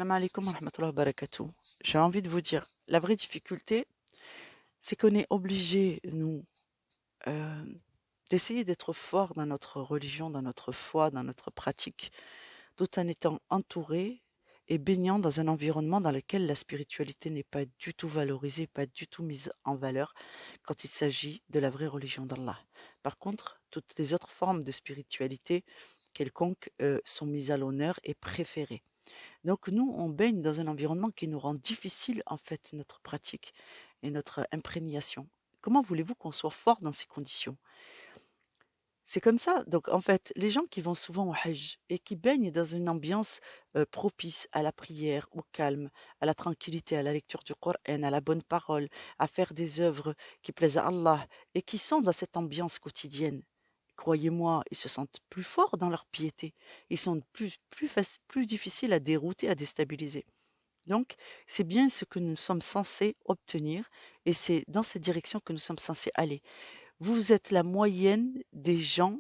Salam alaikum wa rahmatullahi wa barakatuh. J'ai envie de vous dire, la vraie difficulté, c'est qu'on est obligé, nous, euh, d'essayer d'être fort dans notre religion, dans notre foi, dans notre pratique, tout en étant entouré et baignant dans un environnement dans lequel la spiritualité n'est pas du tout valorisée, pas du tout mise en valeur quand il s'agit de la vraie religion d'Allah. Par contre, toutes les autres formes de spiritualité quelconques sont mises à l'honneur et préférées. Donc nous, on baigne dans un environnement qui nous rend difficile en fait notre pratique et notre imprégnation. Comment voulez-vous qu'on soit fort dans ces conditions? C'est comme ça. Donc en fait, les gens qui vont souvent au Hajj et qui baignent dans une ambiance propice à la prière, au calme, à la tranquillité, à la lecture du Coran, à la bonne parole, à faire des œuvres qui plaisent à Allah et qui sont dans cette ambiance quotidienne, croyez-moi, ils se sentent plus forts dans leur piété. Ils sont plus difficiles à dérouter, à déstabiliser. Donc, c'est bien ce que nous sommes censés obtenir et c'est dans cette direction que nous sommes censés aller. Vous êtes la moyenne des gens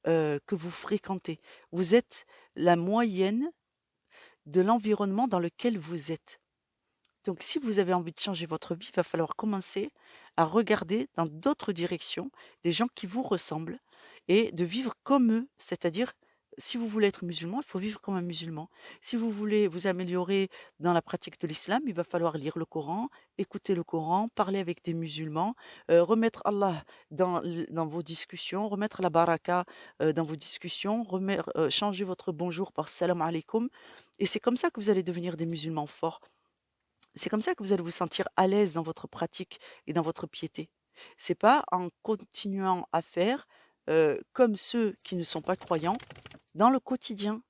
que vous fréquentez. Vous êtes la moyenne de l'environnement dans lequel vous êtes. Donc, si vous avez envie de changer votre vie, il va falloir commencer à regarder dans d'autres directions des gens qui vous ressemblent et de vivre comme eux. C'est-à-dire, si vous voulez être musulman, il faut vivre comme un musulman. Si vous voulez vous améliorer dans la pratique de l'islam, il va falloir lire le Coran, écouter le Coran, parler avec des musulmans, remettre Allah dans vos discussions, remettre la baraka dans vos discussions, changer votre bonjour par salam alaikum. Et c'est comme ça que vous allez devenir des musulmans forts. C'est comme ça que vous allez vous sentir à l'aise dans votre pratique et dans votre piété. C'est pas en continuant à faire comme ceux qui ne sont pas croyants dans le quotidien.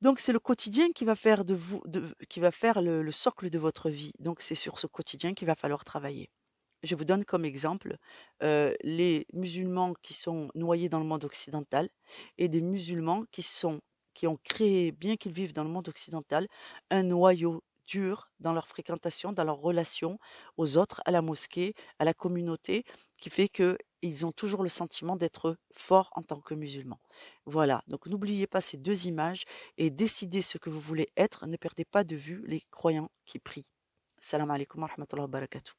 Donc c'est le quotidien qui va faire de vous, qui va faire le socle de votre vie. Donc c'est sur ce quotidien qu'il va falloir travailler. Je vous donne comme exemple les musulmans qui sont noyés dans le monde occidental et des musulmans qui ont créé, bien qu'ils vivent dans le monde occidental, un noyau dur dans leur fréquentation, dans leur relation aux autres, à la mosquée, à la communauté, qui fait qu'ils ont toujours le sentiment d'être forts en tant que musulmans. Voilà, donc n'oubliez pas ces deux images et décidez ce que vous voulez être. Ne perdez pas de vue les croyants qui prient. Salam alaikum wa rahmatullahi wa barakatuh.